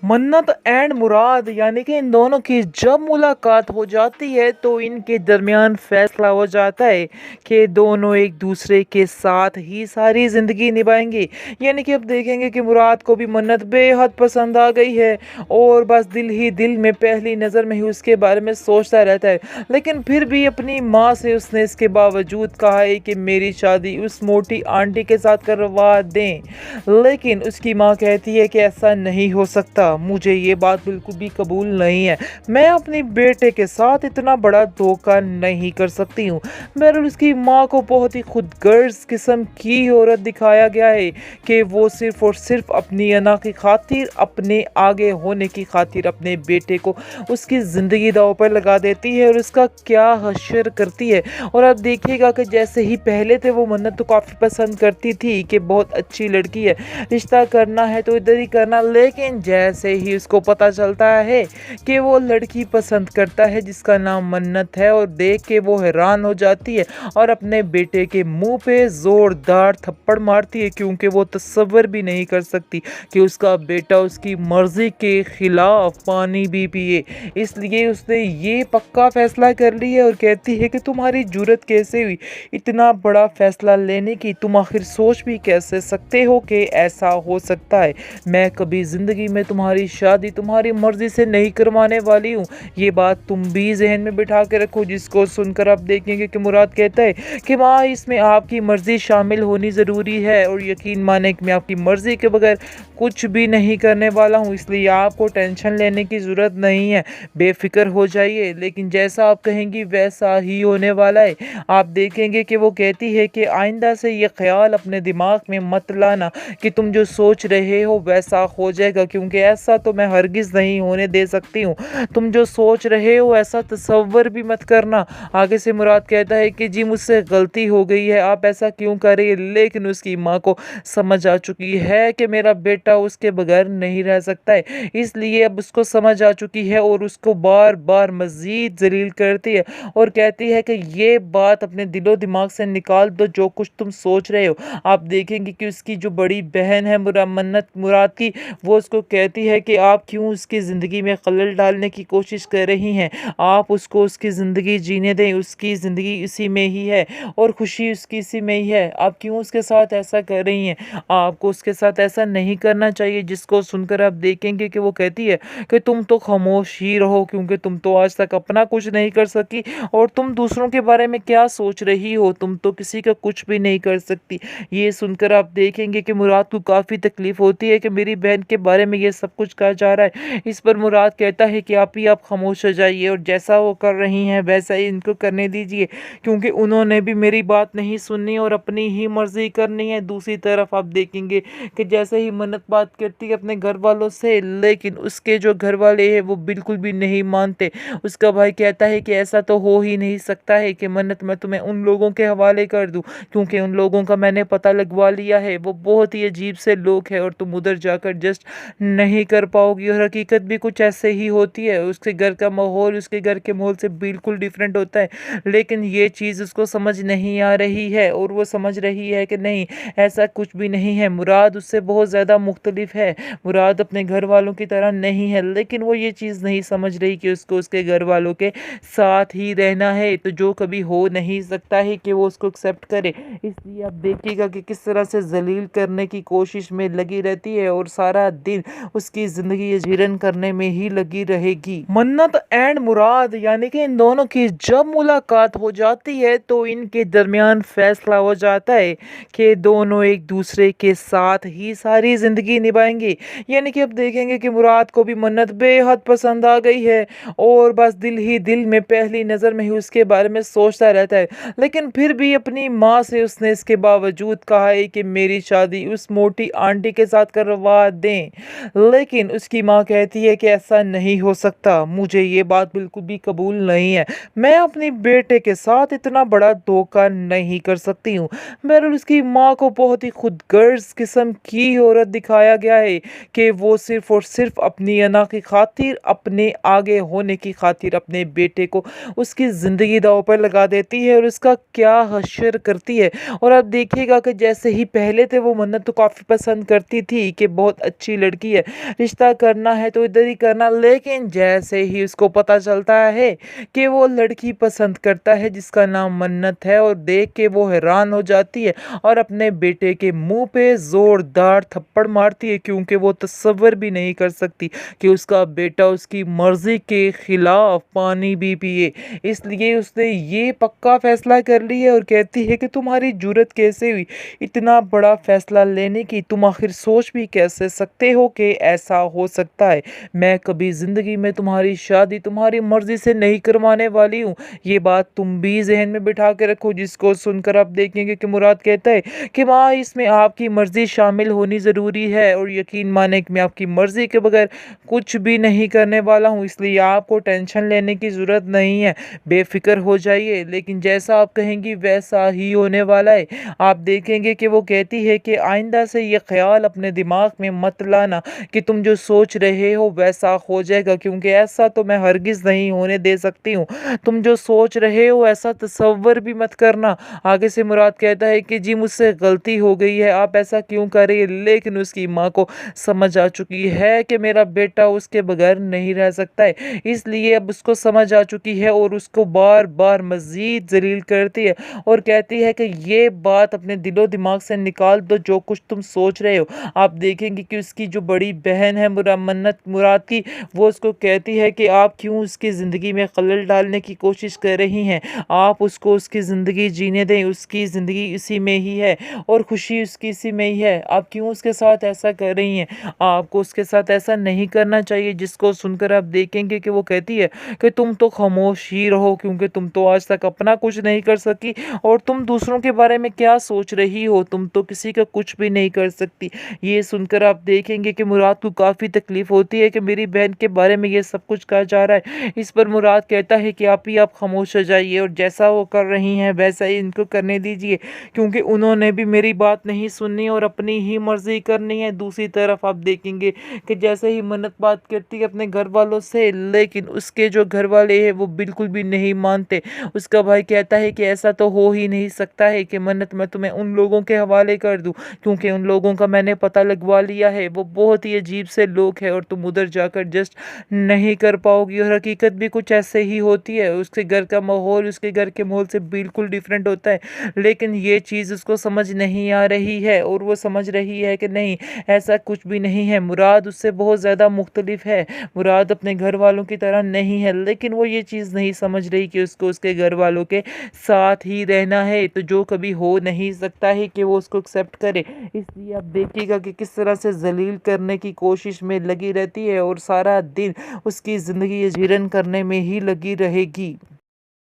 मन्नत एंड मुराद यानी कि इन दोनों की जब मुलाकात हो जाती है तो इनके दरमियान फैसला हो जाता है कि दोनों एक दूसरे के साथ ही सारी ज़िंदगी निभाएंगे। यानी कि अब देखेंगे कि मुराद को भी मन्नत बेहद पसंद आ गई है और बस दिल ही दिल में पहली नज़र में ही उसके बारे में सोचता रहता है। लेकिन फिर भी अपनी माँ से उसने इसके बावजूद कहा है कि मेरी शादी उस मोटी आंटी के साथ करवा दें, लेकिन उसकी माँ कहती है कि ऐसा नहीं हो सकता, मुझे ये बात बिल्कुल भी कबूल नहीं है। मैं अपने बेटे के साथ इतना बड़ा धोखा नहीं कर सकती हूँ। बहरहाल उसकी माँ को बहुत ही खुदगर्ज किस्म की औरत दिखाया गया है कि वो सिर्फ और सिर्फ अपनी अना की खातिर, अपने आगे होने की खातिर अपने बेटे को उसकी ज़िंदगी दांव पर लगा देती है और उसका क्या हश्र करती है। और आप देखिएगा कि जैसे ही पहले थे वो मन्नत तो काफ़ी पसंद करती थी कि बहुत अच्छी लड़की है, रिश्ता करना है तो इधर ही करना, लेकिन जैसे ही उसको पता चलता है कि वो लड़की पसंद करता है जिसका नाम मन्नत है, और देख के वो हैरान हो जाती है और अपने बेटे के मुंह पे ज़ोरदार थप्पड़ मारती है, क्योंकि वो तसव्वुर भी नहीं कर सकती कि उसका बेटा उसकी मर्ज़ी के ख़िलाफ़ पानी भी पिए। इसलिए उसने ये पक्का फ़ैसला कर लिया और कहती है कि तुम्हारी जुर्रत कैसे हुई इतना बड़ा फ़ैसला लेने की, तुम आखिर सोच भी कैसे सकते हो कि ऐसा हो सकता है। मैं कभी ज़िंदगी में तुम्हारी शादी तुम्हारी मर्ज़ी से नहीं करवाने वाली हूँ। ये बात तुम भी ज़हन में बिठा के रखो। जिसको सुनकर आप देखेंगे कि मुराद कहता है कि माँ, इसमें आपकी मर्ज़ी शामिल होनी ज़रूरी है और यकीन माने कि मैं आपकी मर्ज़ी के बगैर कुछ भी नहीं करने वाला हूँ, इसलिए आपको टेंशन लेने की ज़रूरत नहीं है, बेफ़िक्र हो जाइए। लेकिन जैसा आप कहेंगी वैसा ही होने वाला है। आप देखेंगे कि वो कहती है कि आइंदा से ये ख्याल अपने दिमाग में मत लाना कि तुम जो सोच रहे हो वैसा हो जाएगा, क्योंकि ऐसा तो मैं हरगिज़ नहीं होने दे सकती हूँ। तुम जो सोच रहे हो ऐसा तसव्वुर भी मत करना। आगे से मुराद कहता है कि जी मुझसे गलती हो गई है, आप ऐसा क्यों कर रही है। लेकिन उसकी माँ को समझ आ चुकी है कि मेरा बेटा उसके बगैर नहीं रह सकता है, इसलिए अब उसको समझ आ चुकी है और उसको बार बार मज़ीद जलील करती है और कहती है कि ये बात अपने दिलो दिमाग से निकाल दो जो कुछ तुम सोच रहे हो। आप देखेंगे कि उसकी जो बड़ी बहन है मन्नत मुराद की, वो उसको कहती है कि आप क्यों उसकी ज़िंदगी में खलल डालने की कोशिश कर रही हैं, आप उसको उसकी ज़िंदगी जीने दें, उसकी ज़िंदगी इसी में ही है और खुशी उसकी इसी में ही है, आप क्यों उसके साथ ऐसा कर रही हैं, आपको उसके साथ ऐसा नहीं करना चाहिए। जिसको सुनकर आप देखेंगे कि वो कहती है कि तुम तो खामोश ही रहो, क्योंकि तुम तो आज तक अपना कुछ नहीं कर सकी और तुम दूसरों के बारे में क्या सोच रही हो, तुम तो किसी का कुछ भी नहीं कर सकती। ये सुनकर आप देखेंगे कि मुराद को काफ़ी तकलीफ़ होती है कि मेरी बहन के बारे में ये सब कुछ कहा जा रहा है। इस पर मुराद कहता है कि आप खामोश हो जाइए और जैसा वो कर रही हैं वैसा ही इनको करने दीजिए, क्योंकि उन्होंने भी मेरी बात नहीं सुननी और अपनी ही मर्ज़ी करनी है। दूसरी तरफ आप देखेंगे कि जैसे ही मन्नत बात करती है अपने घर वालों से, लेकिन उसके जो घर वाले हैं वो बिल्कुल भी नहीं मानते। उसका भाई कहता है कि ऐसा तो हो ही नहीं सकता है कि मन्नत मैं तुम्हें उन लोगों के हवाले कर दूं, क्योंकि उन लोगों का मैंने पता लगवा लिया है, वो बहुत ही अजीब से लोग हैं और तुम उधर जाकर जस्ट नहीं कर पाओगी। और हकीकत भी कुछ ऐसे ही होती है, उसके घर का माहौल उसके घर के माहौल से बिल्कुल डिफरेंट होता है, लेकिन ये चीज़ उसको समझ नहीं आ रही है और वो समझ रही है कि नहीं, ऐसा कुछ भी नहीं है, मुराद उससे बहुत ज़्यादा मुख्तलिफ है, मुराद अपने घर वालों की तरह नहीं है। लेकिन वो ये चीज़ नहीं समझ रही कि उसको उसके घर वालों के साथ ही रहना है, तो जो कभी हो नहीं सकता है कि वो उसको एक्सेप्ट करे। इसलिए आप देखिएगा कि किस तरह से जलील करने की कोशिश में लगी रहती है और सारा दिन उसकी ज़िंदगी जीरन करने में ही लगी रहेगी। मन्नत एंड मुराद यानी कि इन दोनों की जब मुलाकात हो जाती है तो इनके दरमियान फैसला हो जाता है कि दोनों एक दूसरे के साथ ही सारी ज़िंदगी निभाएंगे। यानी कि अब देखेंगे कि मुराद को भी मन्नत बेहद पसंद आ गई है और बस दिल ही दिल में पहली नज़र में ही उसके बारे में सोचता रहता है। लेकिन फिर भी अपनी माँ से उसने इसके बावजूद कहा है कि मेरी शादी उस मोटी आंटी के साथ करवा दें, लेकिन उसकी माँ कहती है कि ऐसा नहीं हो सकता, मुझे ये बात बिल्कुल भी कबूल नहीं है। मैं अपने बेटे के साथ इतना बड़ा धोखा नहीं कर सकती हूँ। बहरहाल उसकी माँ को बहुत ही खुदगर्ज किस्म की औरत दिखाया गया है कि वो सिर्फ और सिर्फ अपनी अना की खातिर, अपने आगे होने की खातिर अपने बेटे को उसकी ज़िंदगी दांव पर लगा देती है और उसका क्या हश्र करती है। और आप देखिएगा कि जैसे ही पहले थे वो मन्नत तो काफ़ी पसंद करती थी कि बहुत अच्छी लड़की है, रिश्ता करना है तो इधर ही करना। लेकिन जैसे ही उसको पता चलता है कि वो लड़की पसंद करता है जिसका नाम मन्नत है, और देख के वो हैरान हो जाती है और अपने बेटे के मुंह पे जोरदार थप्पड़ मारती है, क्योंकि वो तसव्वुर भी नहीं कर सकती कि उसका बेटा उसकी मर्जी के खिलाफ पानी भी पिए। इसलिए उसने ये पक्का फैसला कर लिया और कहती है कि तुम्हारी जुर्रत कैसे हुई इतना बड़ा फैसला लेने की, तुम आखिर सोच भी कैसे सकते हो कि ऐसा हो सकता है। मैं कभी ज़िंदगी में तुम्हारी शादी तुम्हारी मर्ज़ी से नहीं करवाने वाली हूँ, ये बात तुम भी जहन में बिठा के रखो। जिसको सुनकर आप देखेंगे कि मुराद कहता है कि माँ इसमें आपकी मर्ज़ी शामिल होनी ज़रूरी है, और यकीन माने कि मैं आपकी मर्ज़ी के बगैर कुछ भी नहीं करने वाला हूँ, इसलिए आपको टेंशन लेने की ज़रूरत नहीं है, बेफ़िक्र हो जाइए। लेकिन जैसा आप कहेंगी वैसा ही होने वाला है। आप देखेंगे कि वो कहती है कि आइंदा से ये ख्याल अपने दिमाग में मत लाना कि तुम जो सोच रहे हो वैसा हो जाएगा, क्योंकि ऐसा तो मैं हरगिज़ नहीं होने दे सकती हूँ। तुम जो सोच रहे हो ऐसा तसव्वुर भी मत करना। आगे से मुराद कहता है कि जी मुझसे गलती हो गई है, आप ऐसा क्यों कर रही है। लेकिन उसकी माँ को समझ आ चुकी है कि मेरा बेटा उसके बगैर नहीं रह सकता है, इसलिए अब उसको समझ आ चुकी है और उसको बार बार मज़ीद जलील करती है और कहती है कि ये बात अपने दिलो दिमाग से निकाल दो जो कुछ तुम सोच रहे हो। आप देखेंगे कि उसकी जो बड़ी बहन है मन्नत मुराद की, वो उसको कहती है कि आप क्यों उसकी ज़िंदगी में खलल डालने की कोशिश कर रही हैं, आप उसको उसकी ज़िंदगी जीने दें, उसकी ज़िंदगी इसी में ही है और खुशी उसकी इसी में ही है, आप क्यों उसके साथ ऐसा कर रही हैं, आपको उसके साथ ऐसा नहीं करना चाहिए। जिसको सुनकर आप देखेंगे कि वो कहती है कि तुम तो खामोश ही रहो, क्योंकि तुम तो आज तक अपना कुछ नहीं कर सकी और तुम दूसरों के बारे में क्या सोच रही हो, तुम तो किसी का कुछ भी नहीं कर सकती। ये सुनकर आप देखेंगे कि मुराद को काफ़ी तकलीफ होती है कि मेरी बहन के बारे में ये सब कुछ कहा जा रहा है। इस पर मुराद कहता है कि आप खामोश हो जाइए और जैसा वो कर रही हैं वैसा ही इनको करने दीजिए, क्योंकि उन्होंने भी मेरी बात नहीं सुननी और अपनी ही मर्जी करनी है। दूसरी तरफ आप देखेंगे कि जैसे ही मन्नत बात करती है अपने घर वालों से, लेकिन उसके जो घर वाले हैं वो बिल्कुल भी नहीं मानते। उसका भाई कहता है कि ऐसा तो हो ही नहीं सकता है कि मन्नत मैं तुम्हें उन लोगों के हवाले कर दूं, क्योंकि उन लोगों का मैंने पता लगवा लिया है, वो बहुत ही अजीब से लोग हैं और तुम उधर जाकर जस्ट नहीं कर पाओगी। और हकीकत भी कुछ ऐसे ही होती है, उसके घर का माहौल उसके घर के माहौल से बिल्कुल डिफरेंट होता है, लेकिन ये चीज़ उसको समझ नहीं आ रही है और वो समझ रही है कि नहीं ऐसा कुछ भी नहीं है, मुराद उससे बहुत ज़्यादा मुख्तलिफ है, मुराद अपने घर वालों की तरह नहीं है। लेकिन वो ये चीज़ नहीं समझ रही कि उसको उसके घर वालों के साथ ही रहना है, तो जो कभी हो नहीं सकता है कि वो उसको एक्सेप्ट करे। इसलिए आप देखिएगा कि किस तरह से जलील करने की कोशिश में लगी रहती है और सारा दिन उसकी ज़िंदगी जीरन करने में ही लगी रहेगी।